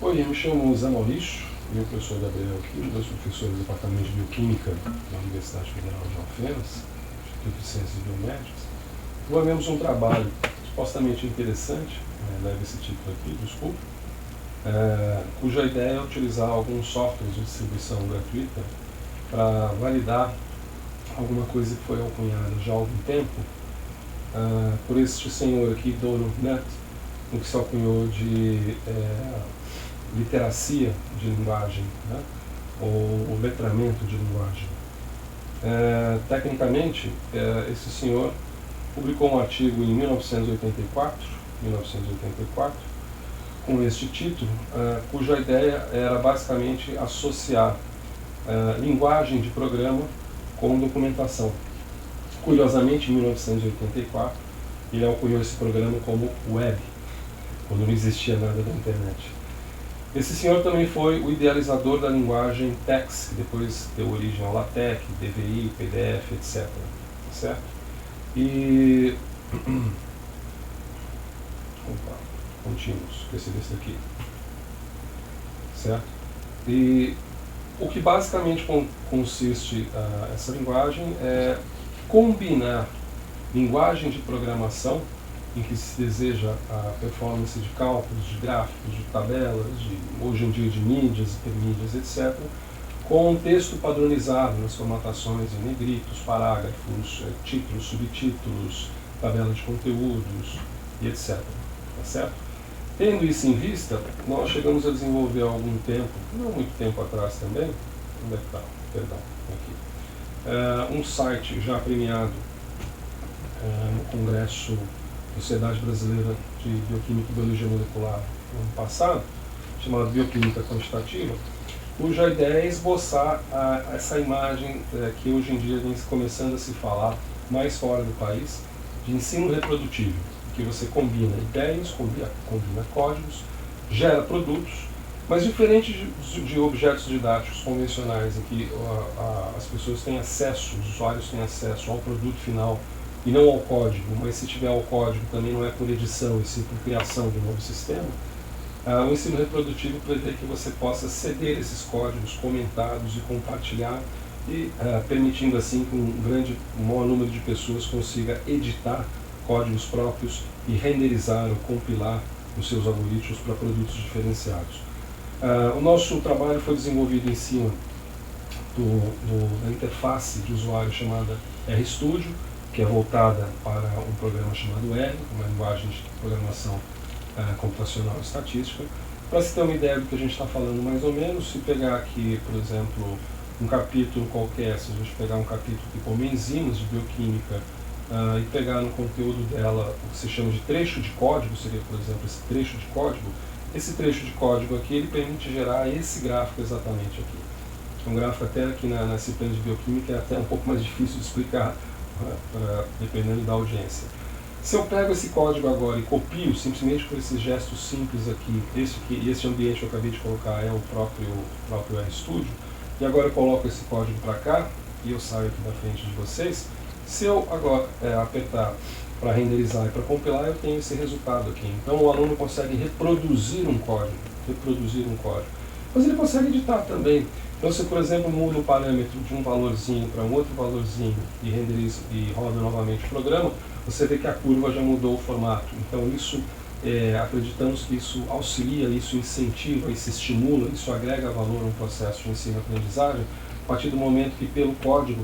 Oi, eu me chamo Zé Maurício, eu professor Gabriel aqui, dois professores do Departamento de Bioquímica da Universidade Federal de Alfenas, Instituto de Ciências Biomédicas. Desenvolvemos um trabalho supostamente interessante, leva esse título aqui, desculpa, cuja ideia é utilizar alguns softwares de distribuição gratuita para validar alguma coisa que foi alcunhada já há algum tempo por este senhor aqui, Donald Knuth, no que se alcunhou de literacia de linguagem, né? Ou letramento de linguagem. Tecnicamente, esse senhor publicou um artigo em 1984, com este título, cuja ideia era basicamente associar linguagem de programa com documentação. Curiosamente, em 1984, ele alcunhou esse programa como Web, quando não existia nada da internet. Esse senhor também foi o idealizador da linguagem TeX, que depois deu origem ao LaTeX, DVI, PDF, etc. Certo? E... Opa, contínuos, esqueci desse aqui. Certo? E o que basicamente consiste essa linguagem é combinar linguagem de programação, em que se deseja a performance de cálculos, de gráficos, de tabelas, hoje em dia de mídias, hipermídias, etc., com um texto padronizado nas formatações em negritos, parágrafos, títulos, subtítulos, tabela de conteúdos e etc. Tá certo? Tendo isso em vista, nós chegamos a desenvolver há algum tempo, não muito tempo atrás também, onde é que está? Perdão, aqui. Um site já premiado no Congresso Sociedade Brasileira de Bioquímica e Biologia Molecular no ano passado, chamado Bioquímica Quantitativa, cuja ideia é esboçar essa imagem que hoje em dia vem começando a se falar mais fora do país, de ensino reprodutivo, que você combina ideias, combina códigos, gera produtos, mas diferente de objetos didáticos convencionais, em que as pessoas têm acesso, os usuários têm acesso ao produto final e não ao código, mas se tiver ao código também não é por edição, e sim por criação de um novo sistema. O ensino reprodutivo prevê que você possa ceder esses códigos comentados e compartilhar, e permitindo assim que um maior número de pessoas consiga editar códigos próprios e renderizar ou compilar os seus algoritmos para produtos diferenciados. O nosso trabalho foi desenvolvido em cima da interface de usuário chamada RStudio, que é voltada para um programa chamado R, uma linguagem de programação computacional e estatística. Para se ter uma ideia do que a gente está falando mais ou menos, se pegar aqui, por exemplo, um capítulo qualquer, se a gente pegar um capítulo como enzimas de bioquímica e pegar no conteúdo dela o que se chama de trecho de código, seria, por exemplo, esse trecho de código, esse trecho de código aqui, ele permite gerar esse gráfico exatamente aqui. Um gráfico até aqui na disciplina de bioquímica é até um pouco mais difícil de explicar, dependendo da audiência. Se eu pego esse código agora e copio, simplesmente por esses gestos simples aqui, esse ambiente que eu acabei de colocar é o próprio RStudio, e agora eu coloco esse código para cá, e eu saio aqui da frente de vocês, se eu agora apertar para renderizar e para compilar, eu tenho esse resultado aqui. Então o aluno consegue reproduzir um código, mas ele consegue editar também. Então, se, por exemplo, muda o parâmetro de um valorzinho para um outro valorzinho e renderiza e roda novamente o programa, você vê que a curva já mudou o formato. Então, isso, acreditamos que isso auxilia, isso incentiva, isso estimula, isso agrega valor no processo de ensino-aprendizagem, a partir do momento que, pelo código,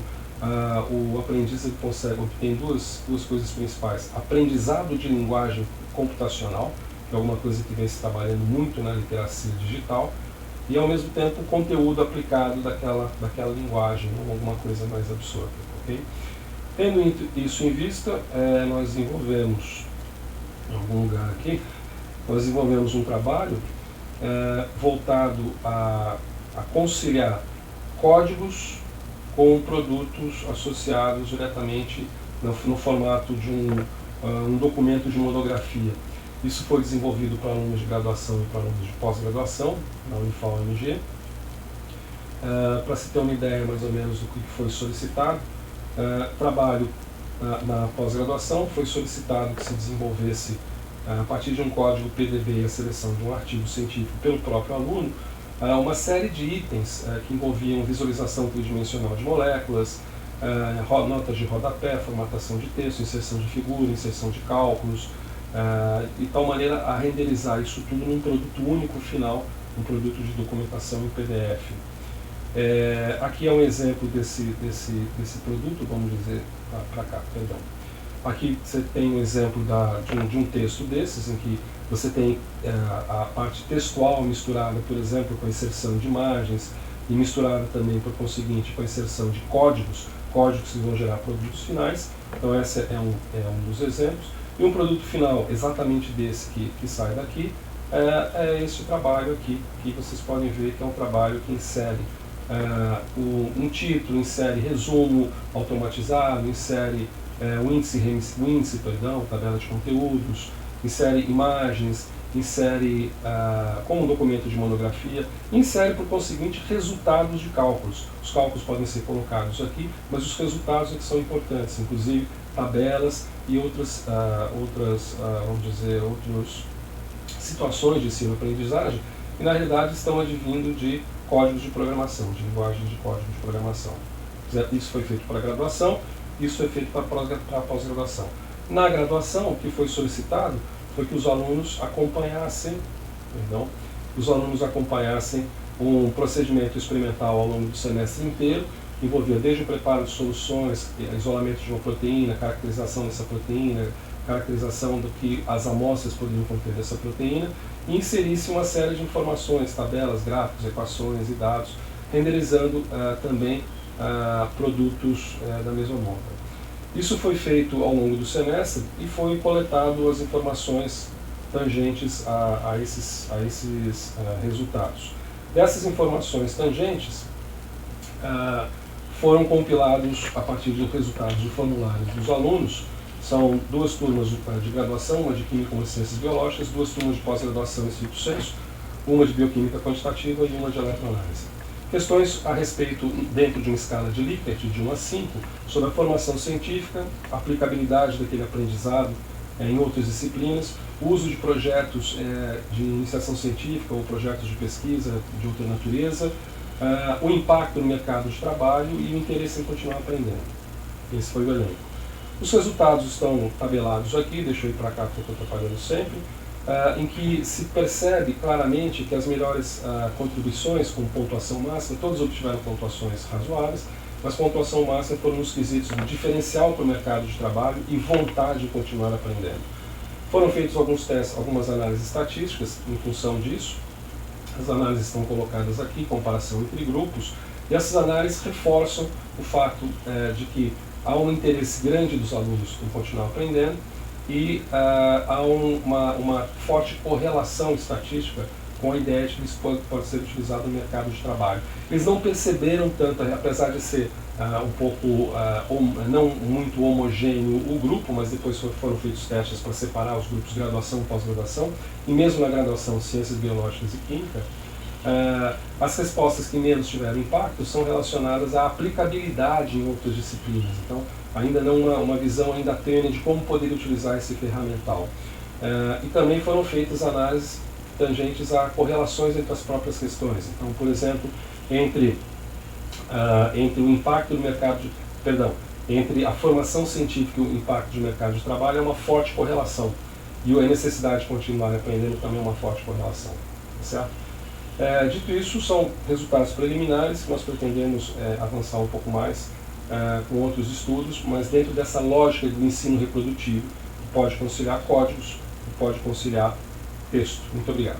o aprendiz consegue obter duas coisas principais. Aprendizado de linguagem computacional, que é alguma coisa que vem se trabalhando muito na literacia digital, e ao mesmo tempo o conteúdo aplicado daquela linguagem, ou alguma coisa mais absurda. Okay? Tendo isso em vista, nós desenvolvemos, em algum lugar aqui, nós desenvolvemos um trabalho voltado a conciliar códigos com produtos associados diretamente no formato de um documento de monografia. Isso foi desenvolvido para alunos de graduação e para alunos de pós-graduação, na Unifal-UMG. Para se ter uma ideia mais ou menos do que foi solicitado, trabalho na pós-graduação foi solicitado que se desenvolvesse a partir de um código PDB e a seleção de um artigo científico pelo próprio aluno, uma série de itens que envolviam visualização tridimensional de moléculas, notas de rodapé, formatação de texto, inserção de figura, inserção de cálculos, de tal maneira a renderizar isso tudo num produto único final, um produto de documentação em PDF. Aqui é um exemplo desse produto, vamos dizer, para cá, perdão. Aqui você tem um exemplo de um texto desses, em que você tem a parte textual misturada, por exemplo, com a inserção de imagens, e misturada também, por conseguinte, com a inserção de códigos que vão gerar produtos finais. Então esse é um dos exemplos. E um produto final exatamente desse que sai daqui é este trabalho aqui, que vocês podem ver que é um trabalho que insere um título, insere resumo automatizado, insere o índice, tabela de conteúdos, insere imagens, insere como um documento de monografia, insere por conseguinte resultados de cálculos. Os cálculos podem ser colocados aqui, mas os resultados é que são importantes, inclusive tabelas e outras situações de ensino-aprendizagem, que na realidade estão advindo de códigos de programação, de linguagem de código de programação. Isso foi feito para a graduação, isso foi feito para a pós-graduação. Na graduação, o que foi solicitado foi que os alunos acompanhassem um procedimento experimental ao longo do semestre inteiro, que envolvia desde o preparo de soluções, isolamento de uma proteína, caracterização dessa proteína, caracterização do que as amostras poderiam conter dessa proteína, e inserisse uma série de informações, tabelas, gráficos, equações e dados, renderizando também produtos da mesma monta. Isso foi feito ao longo do semestre e foi coletado as informações tangentes a esses resultados. Dessas informações tangentes, foram compilados a partir dos resultados de formulários dos alunos. São duas turmas de graduação, uma de Química e Ciências Biológicas, duas turmas de pós-graduação em estrito senso, uma de Bioquímica Quantitativa e uma de Eletroanálise. Questões a respeito, dentro de uma escala de Likert, de 1 a 5, sobre a formação científica, a aplicabilidade daquele aprendizado em outras disciplinas, o uso de projetos de iniciação científica ou projetos de pesquisa de outra natureza, o impacto no mercado de trabalho e o interesse em continuar aprendendo. Esse foi o elenco. Os resultados estão tabelados aqui, deixa eu ir para cá porque eu estou atrapalhando sempre, em que se percebe claramente que as melhores contribuições com pontuação máxima, todos obtiveram pontuações razoáveis, mas pontuação máxima foram nos quesitos de diferencial para o mercado de trabalho e vontade de continuar aprendendo. Foram feitos alguns testes, algumas análises estatísticas em função disso. As análises estão colocadas aqui, comparação entre grupos, e essas análises reforçam o fato de que há um interesse grande dos alunos em continuar aprendendo e há uma forte correlação estatística com a ideia de que isso pode ser utilizado no mercado de trabalho. Eles não perceberam tanto, apesar de ser um pouco, não muito homogêneo o grupo, mas depois foram feitos testes para separar os grupos graduação e pós-graduação, e mesmo na graduação Ciências Biológicas e Química, as respostas que menos tiveram impacto são relacionadas à aplicabilidade em outras disciplinas. Então, ainda não uma visão ainda tênue de como poder utilizar esse ferramental. E também foram feitas análises tangentes a correlações entre as próprias questões. Então, por exemplo, entre o impacto do mercado entre a formação científica e o impacto do mercado de trabalho é uma forte correlação. E a necessidade de continuar aprendendo também é uma forte correlação. Certo? Dito isso, são resultados preliminares que nós pretendemos avançar um pouco mais com outros estudos, mas dentro dessa lógica do ensino reprodutivo, que pode conciliar códigos, que pode conciliar texto. Muito obrigado.